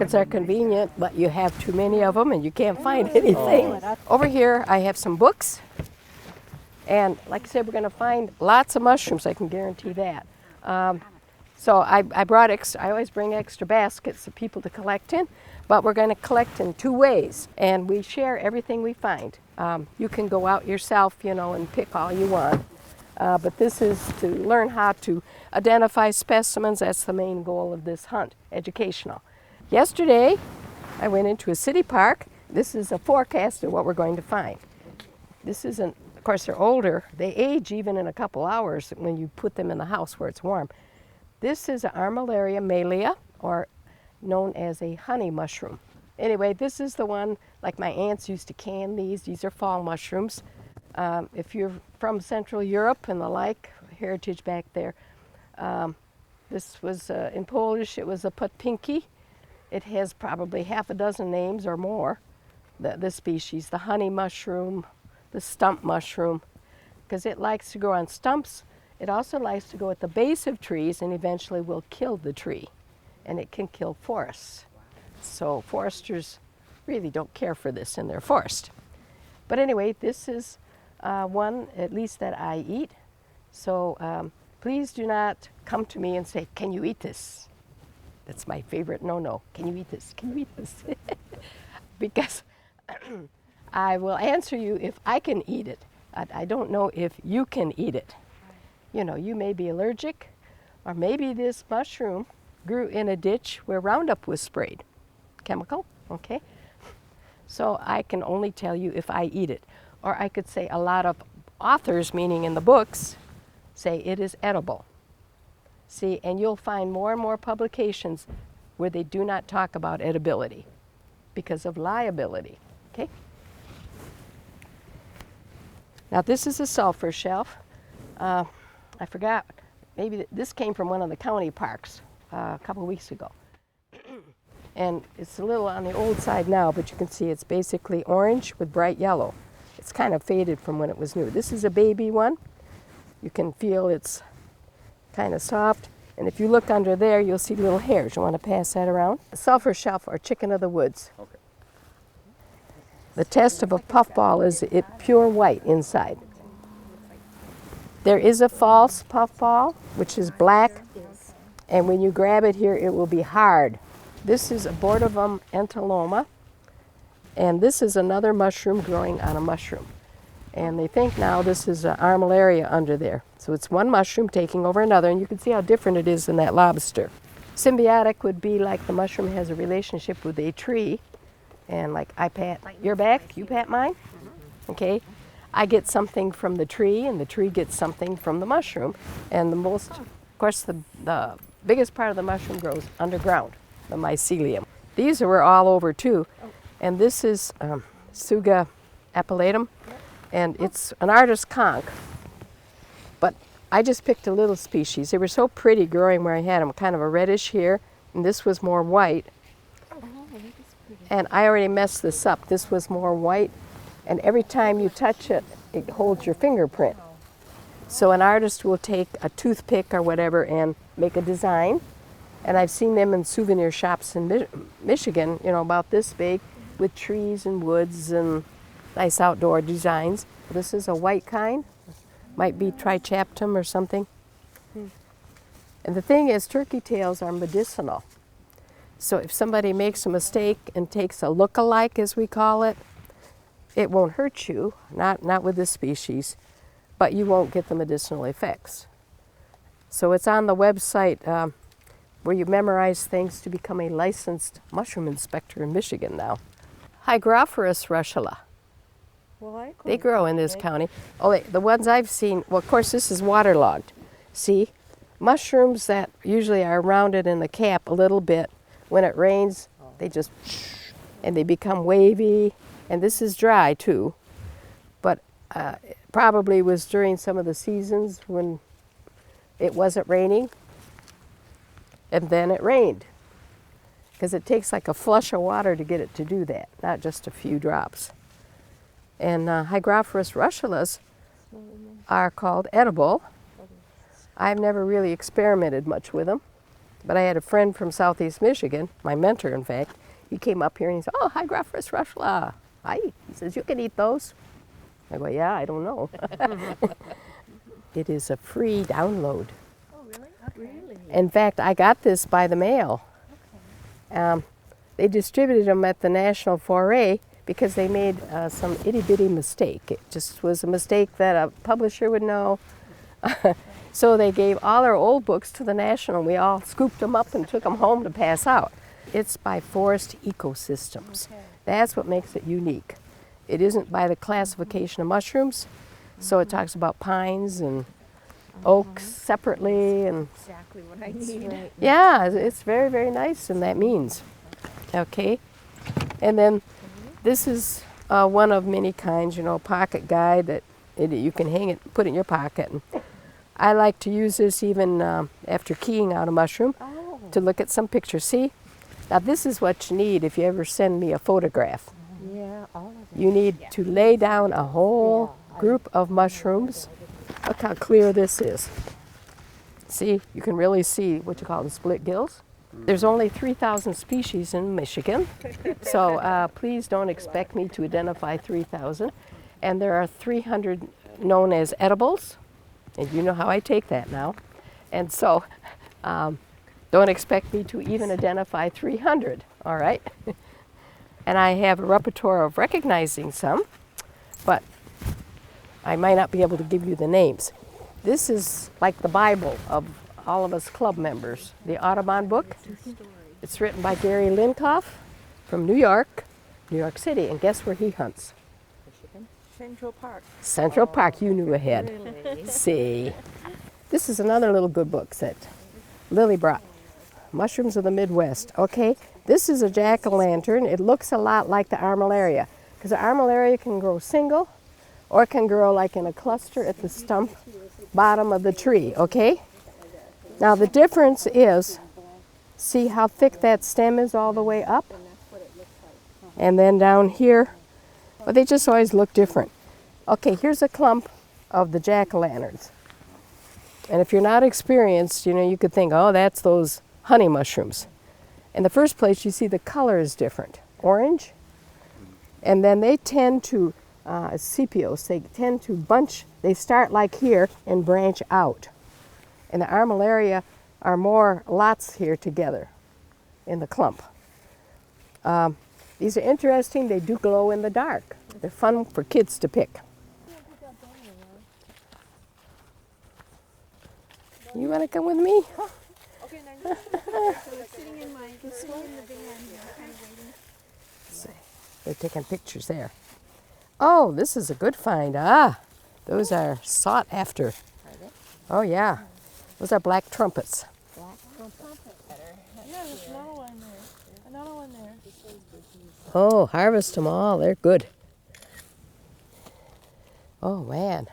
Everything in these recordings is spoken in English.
Words are convenient, but you have too many of them and you can't find anything. Over here I have some books, and like I said, we're going to find lots of mushrooms, I can guarantee that. So I always bring extra baskets for people to collect in, but we're going to collect in 2 ways, and we share everything we find. You can go out yourself, and pick all you want, but this is to learn how to identify specimens. That's the main goal of this hunt, educational. Yesterday, I went into a city park. This is a forecast of what we're going to find. This isn't, of course, they're older. They age even in a couple hours when you put them in the house where it's warm. This is an Armillaria malea, or known as a honey mushroom. Anyway, this is the one, like my aunts used to can these. These are fall mushrooms. If you're from Central Europe and the like, heritage back there, this was, in Polish, it was a podpinki. It has probably half a dozen names or more, this species, the honey mushroom, the stump mushroom, because it likes to grow on stumps. It also likes to go at the base of trees and eventually will kill the tree, and it can kill forests. So foresters really don't care for this in their forest. But anyway, this is one, at least that I eat. So please do not come to me and say, can you eat this? That's my favorite no-no. Can you eat this? Can you eat this? Because I will answer you if I can eat it. I don't know if you can eat it. You may be allergic, or maybe this mushroom grew in a ditch where Roundup was sprayed. Chemical, okay? So I can only tell you if I eat it. Or I could say a lot of authors, meaning in the books, say it is edible. See, and you'll find more and more publications where they do not talk about edibility because of liability, okay? Now this is a sulfur shelf. I forgot, maybe this came from one of the county parks a couple of weeks ago. And it's a little on the old side now, but you can see it's basically orange with bright yellow. It's kind of faded from when it was new. This is a baby one. You can feel it's kind of soft. And if you look under there, you'll see little hairs. You want to pass that around? The sulfur shelf, or chicken of the woods. Okay. The test of a puffball is it pure white inside. There is a false puffball, which is black. And when you grab it here, it will be hard. This is Abortivum entoloma, and this is another mushroom growing on a mushroom. And they think now this is an Armillaria under there. So it's one mushroom taking over another, and you can see how different it is in that lobster. Symbiotic would be like the mushroom has a relationship with a tree, and like I pat your back, you pat mine, okay? I get something from the tree, and the tree gets something from the mushroom, and of course, the biggest part of the mushroom grows underground, the mycelium. These were all over too, and this is Tsuga appellatum, and it's an artist's conch, but I just picked a little species. They were so pretty growing where I had them, kind of a reddish here, and this was more white. And I already messed this up. This was more white, and every time you touch it, it holds your fingerprint. So an artist will take a toothpick or whatever and make a design. And I've seen them in souvenir shops in Michigan, about this big, with trees and woods and nice outdoor designs. This is a white kind, might be trichaptum or something. And the thing is, turkey tails are medicinal. So if somebody makes a mistake and takes a look-alike, as we call it, it won't hurt you, not with this species, but you won't get the medicinal effects. So it's on the website where you memorize things to become a licensed mushroom inspector in Michigan now. Hygrophorus russula. They grow in this county. Oh, the ones I've seen, well, of course, this is waterlogged. See, mushrooms that usually are rounded in the cap a little bit, when it rains, they just, and they become wavy. And this is dry too, but probably was during some of the seasons when it wasn't raining, and then it rained. Because it takes like a flush of water to get it to do that, not just a few drops. And Hygrophorus russulas are called edible. I've never really experimented much with them, But I had a friend from Southeast Michigan, my mentor, in fact. He came up here and he said, "Oh, hi, Grafris Rushla. Hi." He says, "You can eat those." I go, "Yeah, I don't know." It is a free download. Oh, really? Okay. Really? In fact, I got this by the mail. Okay. They distributed them at the National Foray because they made some itty-bitty mistake. It just was a mistake that a publisher would know. So they gave all our old books to the National. We all scooped them up and took them home to pass out. It's by Forest Ecosystems. Okay. That's what makes it unique. It isn't by the classification of mushrooms. So it talks about pines and oaks separately, and Exactly what I need. yeah, it's very, very nice in that means. Okay, and then this is one of many kinds, you know, pocket guide that you can hang it, put it in your pocket. And I like to use this even after keying out a mushroom to look at some pictures. See, now this is what you need if you ever send me a photograph. Yeah, all of it. You need to lay down a whole group of mushrooms. Look how clear this is. See, you can really see what you call the split gills. There's only 3,000 species in Michigan, so please don't expect me to identify 3,000. And there are 300 known as edibles, and you know how I take that now. And so don't expect me to even identify 300, all right? And I have a repertoire of recognizing some, but I might not be able to give you the names. This is like the Bible of all of us club members, the Audubon book. It's written by Gary Linkoff from New York City, and guess where he hunts? Michigan? Central Park. Central Park, you knew ahead. Really? See. This is another little good book that Lily brought. Mushrooms of the Midwest. Okay, this is a jack-o'-lantern. It looks a lot like the armillaria, because the armillaria can grow single, or it can grow like in a cluster at the stump bottom of the tree, okay? Now the difference is, see how thick that stem is all the way up? And then down here, well, they just always look different. Okay, here's a clump of the jack-o'-lanterns. And if you're not experienced, you know, you could think, oh, that's those honey mushrooms. In the first place, you see the color is different, orange. And then they tend to, sepios, they tend to bunch, they start like here and branch out. And the armillaria are more lots here together in the clump. These are interesting, they do glow in the dark. They're fun for kids to pick. You want to come with me? Okay, now you're sitting in my, sitting in the van here, kind of waiting. See, they're taking pictures there. Oh, this is a good find. Ah, those are sought after. Are they? Oh yeah, those are black trumpets. Black trumpet. Yeah, there's another one there. Another one there. Oh, harvest them all. They're good. Oh man,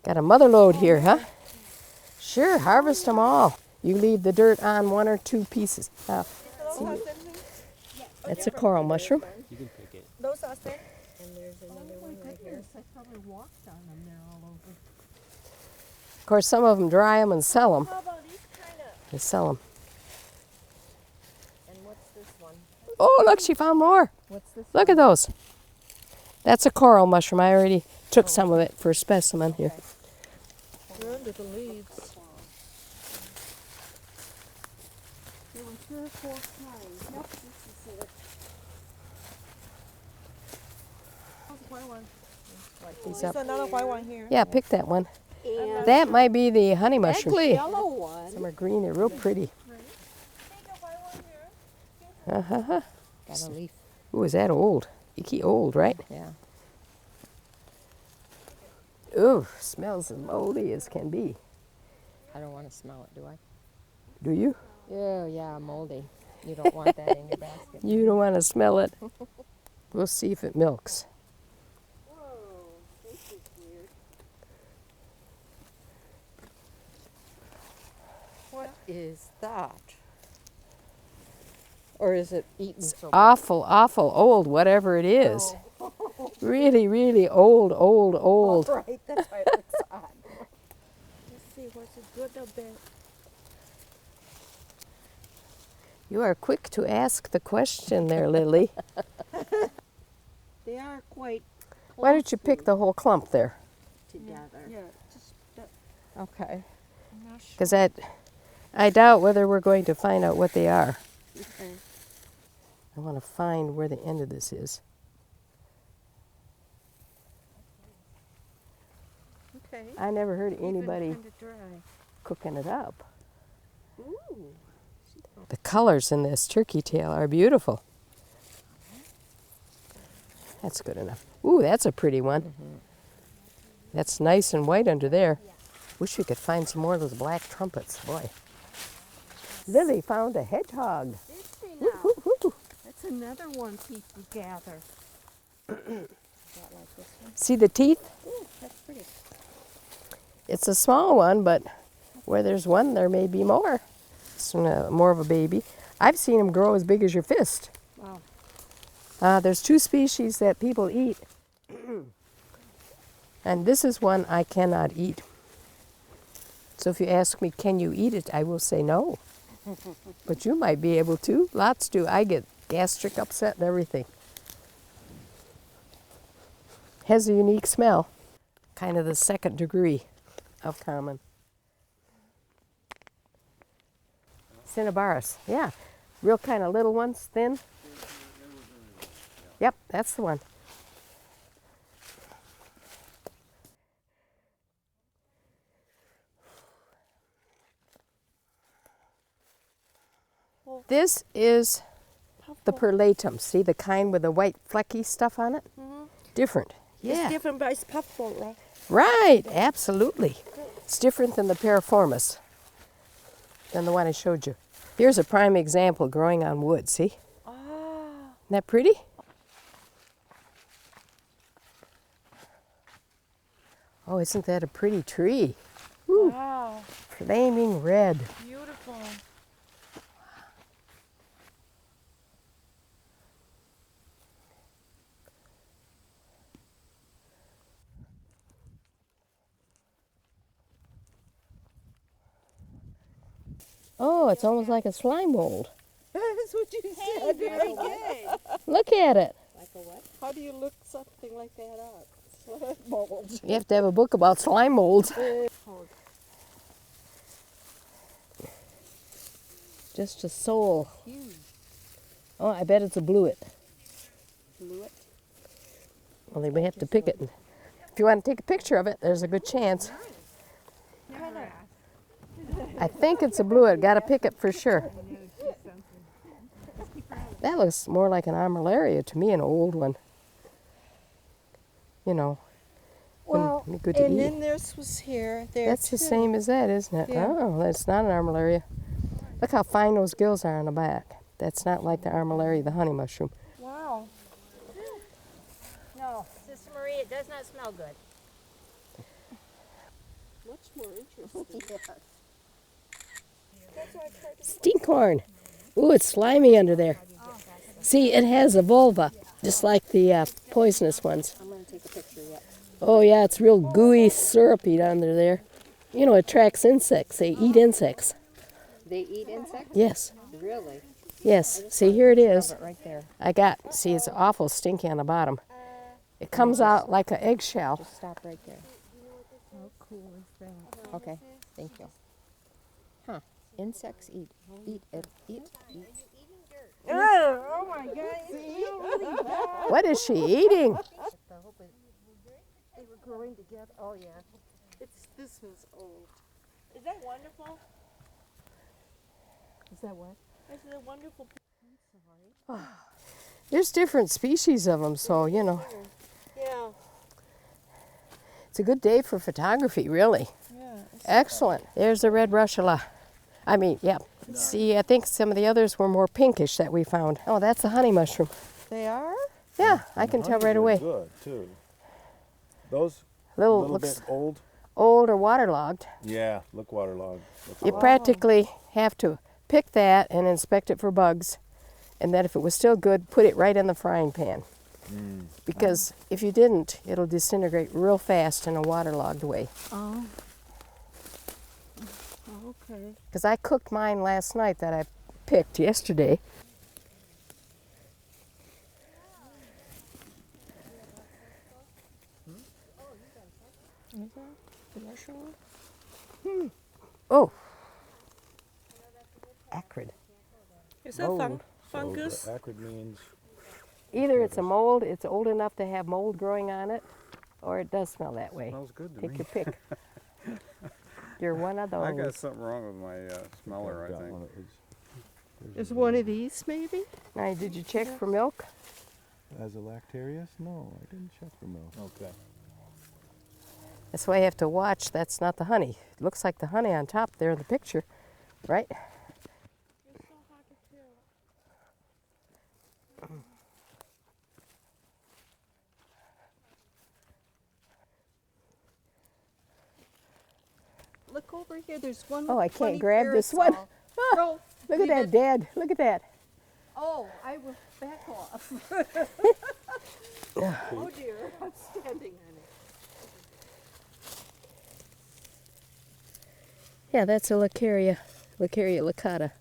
got a mother lode here, huh? Sure, harvest them all. You leave the dirt on one or two pieces. That's a coral mushroom. You can pick it. Those are sent. And there's another one right here. I probably walked on them there all over. Of course, some of them dry them and sell them. How about these kind of? They sell them. And what's this one? Oh, look, she found more. What's this? Look at those. That's a coral mushroom. I already took some of it for a specimen here. They're under the leaves. There were 3 or 4 kinds. Yep, this is it. How's the white one? These There's up. another white one here. Yeah, pick that one. And That might be the honey mushroom. yellow one. Some are green. They're real pretty. Take a white one here. Uh-huh. Got a leaf. Ooh, is that old? Icky old, right? Yeah. Ooh, smells as moldy as can be. I don't want to smell it, do I? Do you? Yeah, moldy. You don't want that in your basket. You don't want to smell it. We'll see if it milks. Whoa, this is weird. What is that? Or is it eaten so Awful, awful old, whatever it is. Really, really old, old, old. Right, that's why it looks odd. Let's see what's it good a bit. You are quick to ask the question there, Lily. They are quite Why don't you pick the whole clump there? together. Yeah, just Okay. I'm not sure. Because I doubt whether we're going to find out what they are. okay. I want to find where the end of this is. Okay. I never heard Even anybody kinda dry. cooking it up. Ooh. The colors in this turkey tail are beautiful. That's good enough. Ooh, that's a pretty one. That's nice and white under there. Wish we could find some more of those black trumpets. Boy. Lily found a hedgehog. Did she Woo, now? woo, woo. That's another one people gather. See the teeth? Ooh, that's pretty. It's a small one, but where there's one, there may be more. It's more of a baby. I've seen them grow as big as your fist. Wow. There's two species that people eat. And this is one I cannot eat. So if you ask me, can you eat it? I will say no. But you might be able to. Lots do. I get gastric upset and everything. Has a unique smell. Kind of the second degree of common. Cinnabaris, yeah. Real kind of little ones, thin. Yep, that's the one. This is the perlatum. See the kind with the white flecky stuff on it? Different. It's Yeah. different, but it's puffball, right? Right, absolutely. It's different than the piriformis, than the one I showed you. Here's a prime example growing on wood, see? Ah. Isn't that pretty? Oh, isn't that a pretty tree? Woo. Wow. Flaming red. Beautiful. Oh, it's almost like a slime mold. That's what you said. Very good. Look at it. Like a what? How do you look something like that up? Slime mold. You have to have a book about slime molds. Just a soul. Huge. Oh, I bet it's a bluet. Blew it. Well, then we have to pick it. If you want to take a picture of it, there's a good chance. I think it's a bluet. Got to pick it for sure. That looks more like an armillaria to me, an old one. You know, Well, wouldn't be good to and eat. then this was here. There That's the too. same as that, isn't it? Yeah. Oh, that's not an armillaria. Look how fine those gills are on the back. That's not like the armillaria, the honey mushroom. Wow. No, Sister Marie, it does not smell good. Much more interesting. Stinkhorn. Ooh, it's slimy under there. See, it has a vulva, just like the poisonous ones. I'm going to take a picture yet. Oh yeah, it's real gooey, syrupy under there. You know, it attracts insects. They eat insects. They eat insects? Yes, Really? yes. See, here it is. Love it right there. I got, see, it's awful stinky on the bottom. It comes out like an eggshell. Just stop right there. How cool is that? Okay, thank you. Huh. Insects eat it. Oh my God! It's really bad. What is she eating? They were growing together. Oh yeah. This was old. Is that wonderful? Is that what? This is a wonderful. There's different species of them, so, you know, Yeah. it's a good day for photography, really. Yeah. Excellent. There's the red russula. I mean, yeah. See, I think some of the others were more pinkish that we found. Oh, that's a honey mushroom. They are. Yeah, I can tell Honey's right are away. Good too. Those Little little looks bit old. old or waterlogged. Yeah, look waterlogged. You practically have to pick that and inspect it for bugs, and then if it was still good, put it right in the frying pan. Because if you didn't, it'll disintegrate real fast in a waterlogged way. Oh. Okay. Because I cooked mine last night that I picked yesterday. Oh, acrid. Is that Mold. fungus? So acrid means Either it's a mold, it's old enough to have mold growing on it, or it does smell that way. smells good to Take me. your pick. You're one of those. I got something wrong with my smeller, I Got think. one of these. Is one of these maybe? Now, did you check for milk? As a lactarius? No, I didn't check for milk. Okay. That's why you have to watch. That's not the honey. It looks like the honey on top there in the picture, right? Look over here. There's one. Oh, with I can't funny grab this one. parasol. Ah, No, look at leave that, it. Dad. Look at that. Oh, I will back off. Oh dear, I'm standing on it. Yeah, that's a Lacaria licata.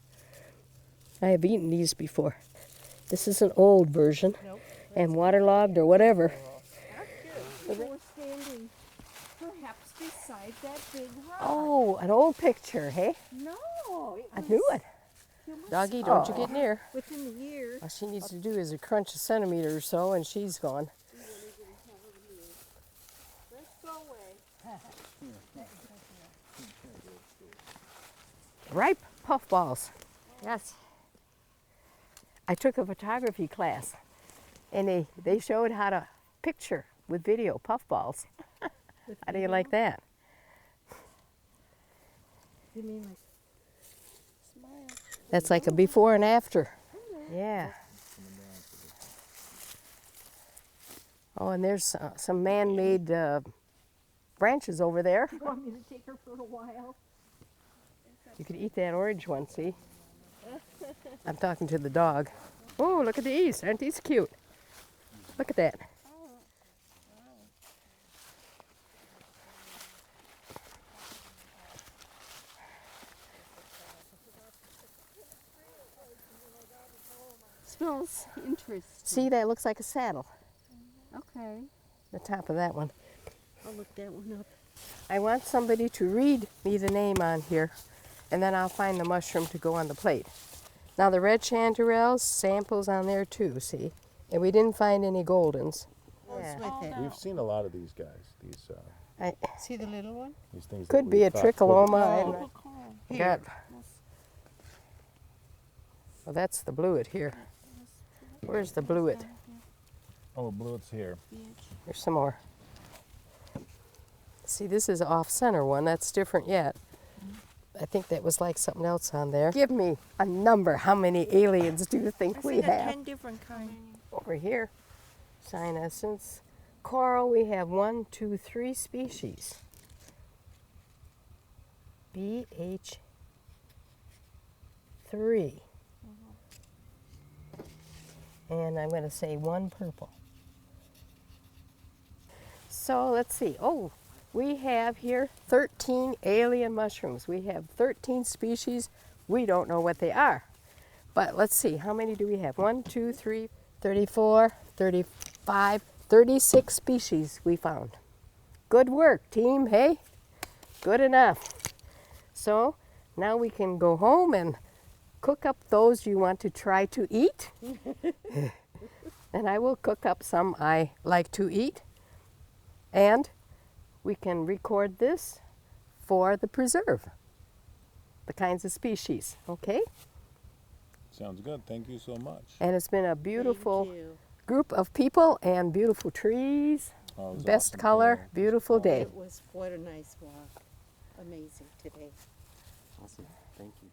I have eaten these before. This is an old version Nope. and waterlogged or whatever. You were standing perhaps beside that big rock. Oh, an old picture, hey? No, I knew it. You must Doggy, don't you Oh. get near. within the year. All she needs to do is a crunch a centimeter or so and she's gone. Let's go away. Ripe puffballs. Yes. I took a photography class and they showed how to picture with video puffballs. How do you like that? You mean like That's like a before and after. Yeah. Oh, and there's some man-made branches over there. you want me to take her for a while? You could eat that orange one, see? I'm talking to the dog. Oh, look at these. Aren't these cute? Look at that. Smells interesting. See, that looks like a saddle, Okay. the top of that one. I'll look that one up. I want somebody to read me the name on here, and then I'll find the mushroom to go on the plate. Now the red chanterelles, samples on there too, see? And we didn't find any goldens. Yeah. With it. We've seen a lot of these guys. See the little one? These things. Could that be we a thought tricholoma. I Here. got, well, that's the bluet here. Where's the bluet? Oh, bluet's here. There's some more. See, this is off center one. That's different yet. I think that was like something else on there. Give me a number. How many aliens do you think we have? 10 different kinds. Over here, Cyanescence. Coral, we have 1, 2, 3 species. BH3. And I'm going to say 1 purple. So let's see. Oh, we have here 13 alien mushrooms. We have 13 species. We don't know what they are. But let's see, how many do we have? 1, 2, 3, 34, 35, 36 species we found. Good work, team, hey? Good enough. So now we can go home and cook up those you want to try to eat. And I will cook up some I like to eat. And we can record this for the preserve, the kinds of species, okay? Sounds good. Thank you so much. And it's been a beautiful group of people and beautiful trees, Oh, it was best awesome color, today. beautiful day. It was what a nice walk. Amazing today. Awesome. Thank you.